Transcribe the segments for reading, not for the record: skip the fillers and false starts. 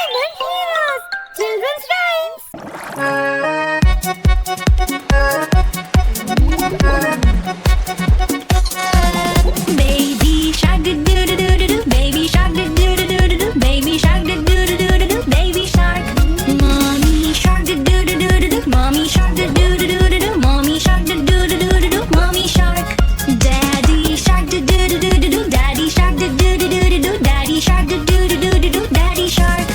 Rainbow Heroes! Children's rhymes! Baby shark do do do do do do. Baby shark do do do do do do. Baby shark do do do do do do. Baby shark. Mommy shark do do do do do do. Mommy shark do do do do do do. Mommy shark do do do do do do. Mommy shark. Daddy shark do do do do do do. Daddy shark do do do do do do. Daddy shark do do do do do do. Daddy shark.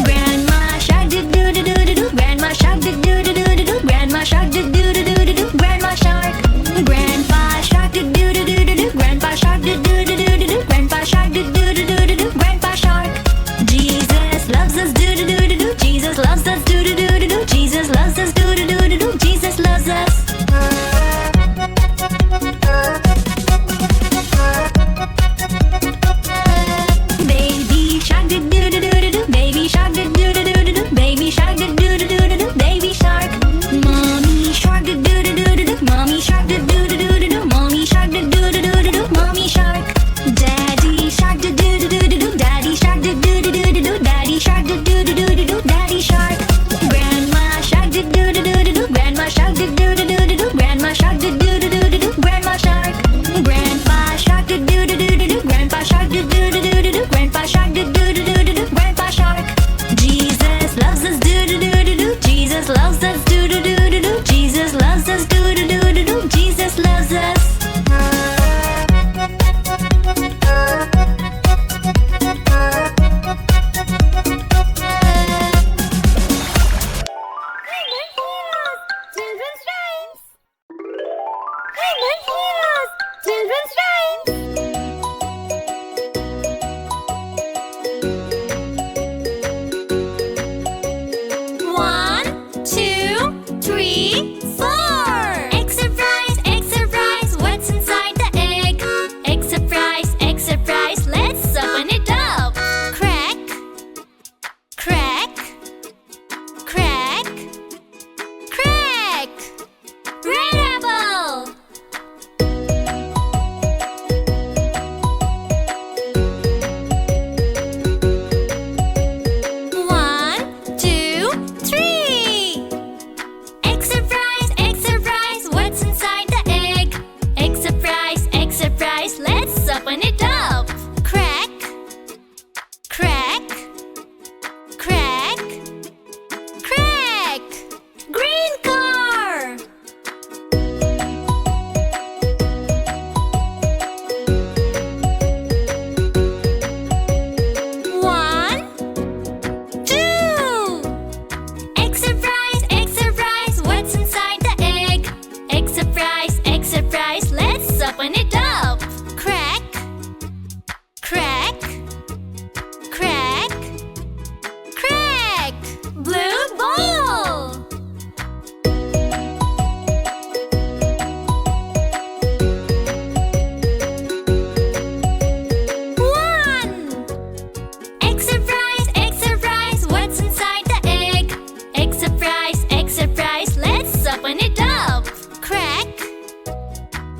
Grandma shark do do do do do do. Grandma shark do do do do do do. Grandma shark do do do do do do. Grandma shark. Grandpa shark do do do do do do. Grandpa shark do do do do do do. Grandpa shark do do do do do do. Grandpa shark. Jesus loves us do do do do do. Jesus loves us do do do do do. Jesus loves us do do do do do. Jesus loves us. Baby shark do do do do do do. Baby shark do do do do do do. Baby shark do do do do do do. Baby shark. Mommy shark do do do do do do. Mommy shark do do do do do do. Mommy shark do do do do do do. Mommy shark. Daddy shark do do do do do do. Daddy shark do do do do do do. Daddy shark do do do do do do. Daddy shark. Grandma shark do do do do do do. Grandma shark do do do do do do. Grandma shark do do do do do do. Grandma shark. Grandpa shark do do do do do do. Grandpa shark do do do do do do. Grandpa shark do do do do do do. Grandpa shark. Jesus loves us do do do do do. Jesus loves us do do do do do. Jesus loves us do do do do do. Jesus loves us. Rainbow Heroes! Children's rhymes! Rainbow Heroes! Children's rhymes! 1, 2, 3, 4. Egg surprise, egg surprise. What's inside the egg? Egg surprise, egg surprise. Let's open it up. Crack, crack, crack, crack. Red apple. One, two, three. Egg surprise, egg surprise. What's inside the egg? Egg surprise, egg surprise. Let's open it up. Crack, crack, crack, crack. Green car. One, two. Egg surprise, egg surprise. What's inside the egg? Egg surprise, egg surprise. Let's open it up. Crack, crack, crack, crack. Blue ball. One. Egg surprise, egg surprise. What's inside the egg? Egg surprise, egg surprise. Let's open it up. Crack,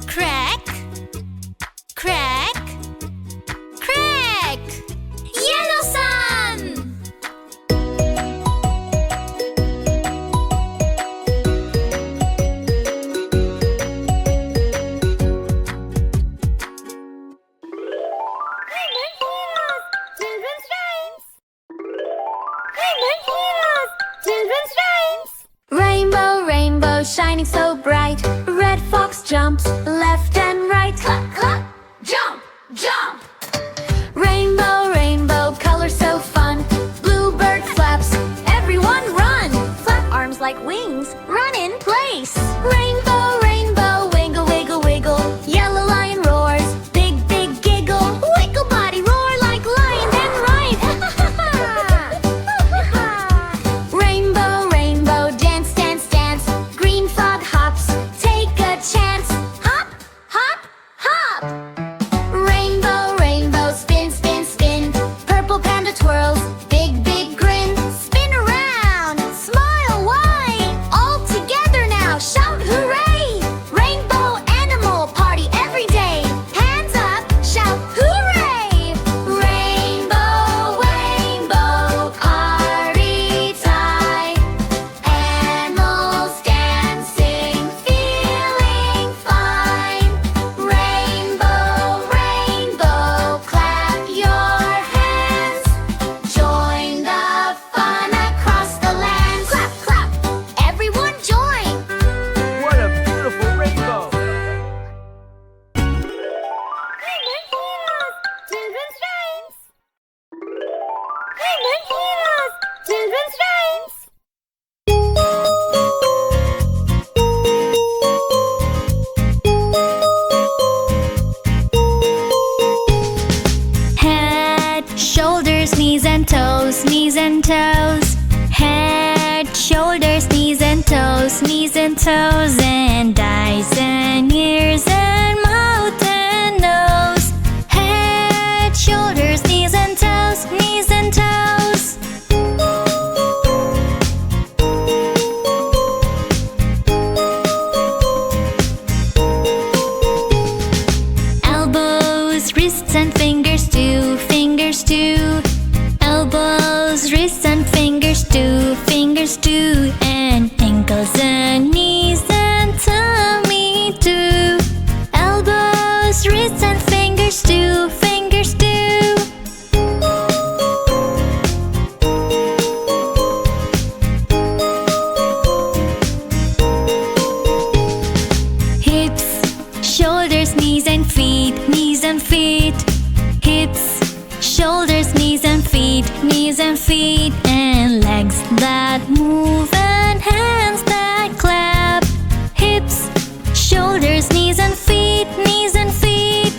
crack, crack, crack. Yellow sun. Rainbow Heroes! Children's rhymes! Rainbow Heroes! Children's rhymes! Rainbow, rainbow, shining so bright. Red fox jumps left and right. Cluck, cluck, jump, jump. Rainbow, rainbow, color so fun. Bluebird flaps, everyone run. Flap arms like wings, run in place. Rainbow, rainbow, wiggle, wiggle, wiggle. Yellow lion roars, big, big giggle. Wiggle body, roar like lion, then right. Rainbow, rainbow, dance, dance, dance. Green frog hops, take a chance. Hop, hop, hop. Rainbow, rainbow, spin, spin, spin. Purple panda twirls, big, big grin. Spin around, smile wide. All together now, shout hooray. Rainbow animal party every day. Hands up, shout hooray. Rainbow, rainbow, knees and toes, knees and toes. Head, shoulders, knees and toes, knees and toes. And eyes and ears and mouth and nose. Head, shoulders, knees and toes, knees and toes. Elbows, wrists and fingers too, fingers too. Elbows, wrists and fingers too, fingers too. And ankles and knees and tummy too. Elbows, wrists and fingers too, fingers too. Hips, shoulders, knees and feet, knees and feet. Hips, shoulders, knees and feet, knees and feet. And legs that move and hands that clap. Hips, shoulders, knees and feet, knees and feet.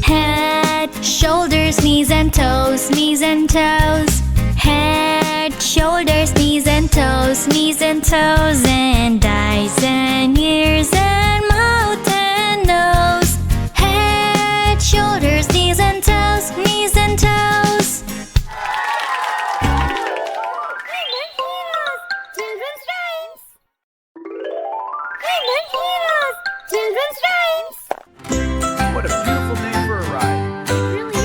Head, shoulders, knees and toes, knees and toes. Head, shoulders, knees and toes, knees and toes. And eyes and ears and mouth and nose. Head, shoulders, knees and toes, knees and toes. Children's rhymes. Heroes, children's rhymes. What a beautiful day for a ride. It really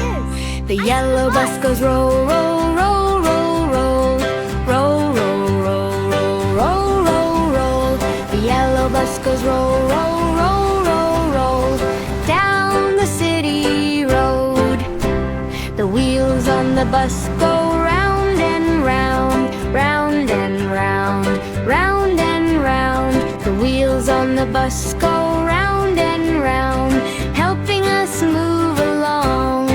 is. The yellow bus goes roll, roll, roll, roll, roll. Roll, roll, roll, roll, roll, roll, roll. The yellow bus goes roll, roll, roll, roll, roll. Down the city road. The wheels on the bus go round and round, round and round, round and round. The wheels on the bus go round and round, helping us move along.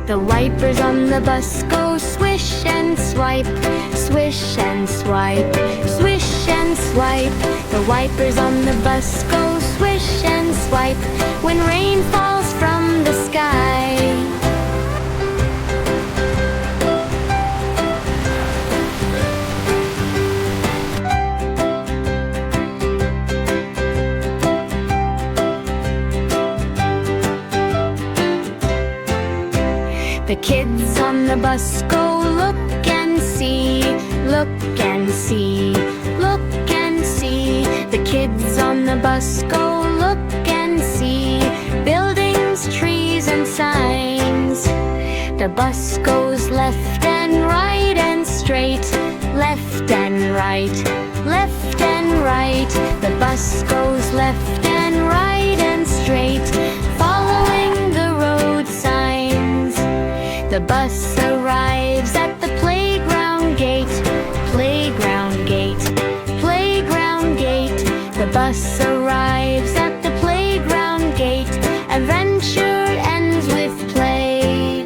The wipers on the bus go swish and swipe, swish and swipe, swish and swipe. The wipers on the bus go swish and swipe when rain falls from the sky. The kids on the bus go look and see, look and see, look and see. The kids on the bus go look and see buildings, trees and signs. The bus goes left and right and straight, left and right, left and right. The bus goes left and right and straight, following the road signs. The bus arrives at the playground gate, playground gate, playground gate. The bus arrives at the playground gate. Adventure ends with play.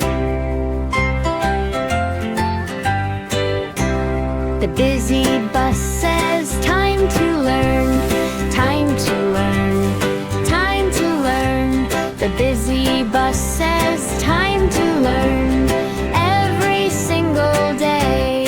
The busy bus says, time to learn, time to learn, time to learn. The busy bus says, time to learn every single day.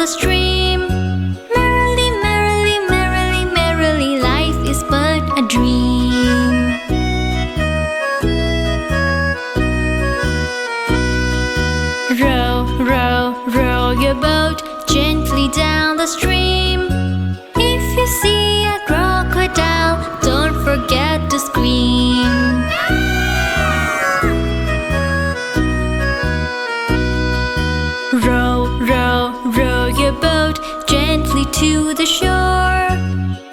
the stream. Merrily, merrily, merrily, merrily, life is but a dream. Row, row, row your boat gently down the stream. If you see a crocodile, don't forget to scream. Row, row, row your boat gently to the shore.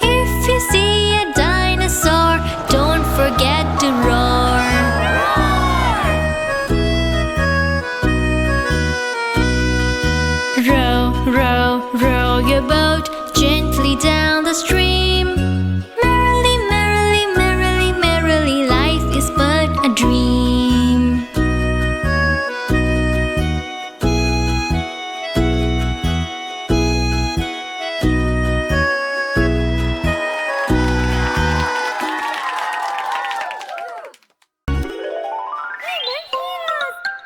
If you see a dinosaur, don't forget to roar. Row, row, row your boat gently down the stream. Merrily, merrily, merrily, merrily, life is but a dream.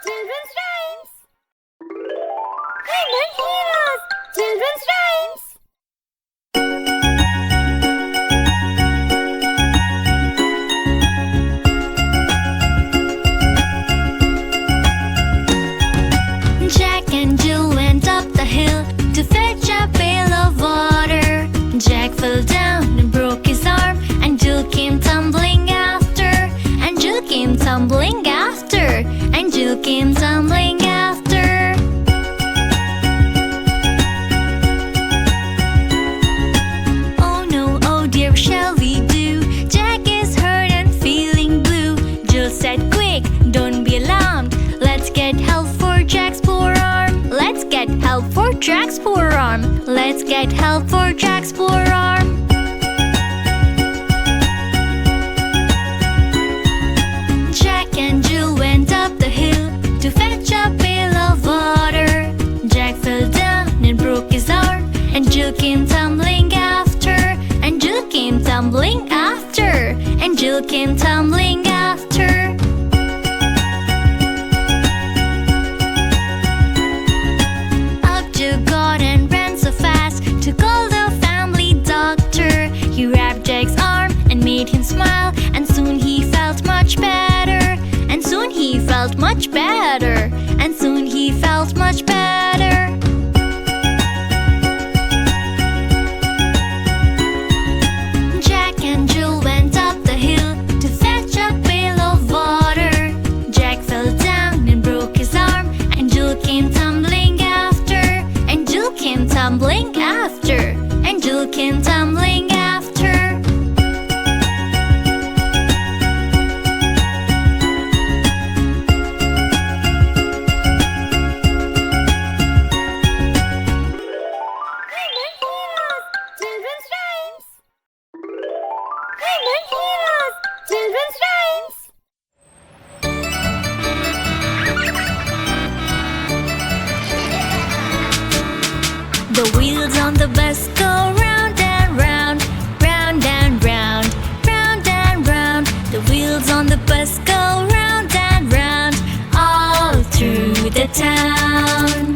Children's rhymes. Human heroes. Children's rhymes. Jack and Jill went up the hill to fetch a pail of water. Jack fell down and broke his arm, and Jill came tumbling after. And Jill came tumbling after. And Jill came tumbling after. Oh no, oh dear, what shall we do? Jack is hurt and feeling blue. Jill said, quick, don't be alarmed. Let's get help for Jack's poor arm. Let's get help for Jack's poor arm. Let's get help for Jack's poor arm. Jack and Jill went up the hill to fetch a pail of water. Jack fell down and broke his arm, and Jill came tumbling after. And Jill came tumbling after. And Jill came tumbling after. Up Jill got and ran so fast to call the family doctor. He wrapped Jack's arm and made him smile, and soon he felt much better. And soon he felt much better. And soon he felt much better. Jack and Jill went up the hill to fetch a pail of water. Jack fell down and broke his arm, and Jill came tumbling after. And Jill came tumbling after. And Jill came tumbling after. Human heroes. Children's rhymes. Human heroes. Children's rhymes. The wheels on the bus go round and round, round and round, round and round. The wheels on the bus go round and round, all through the town.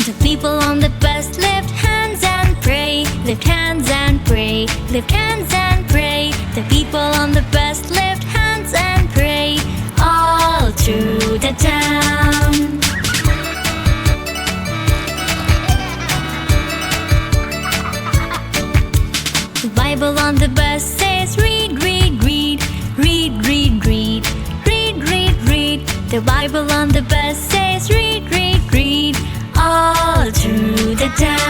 The people on the bus lift hands and pray, lift hands and pray, lift hands and pray. The people on the bus lift hands and pray, all through the town. The Bible on the bus says, read, read, read, read, read, read, read, read, read. The Bible on the bus says, read, read, read, all through the town.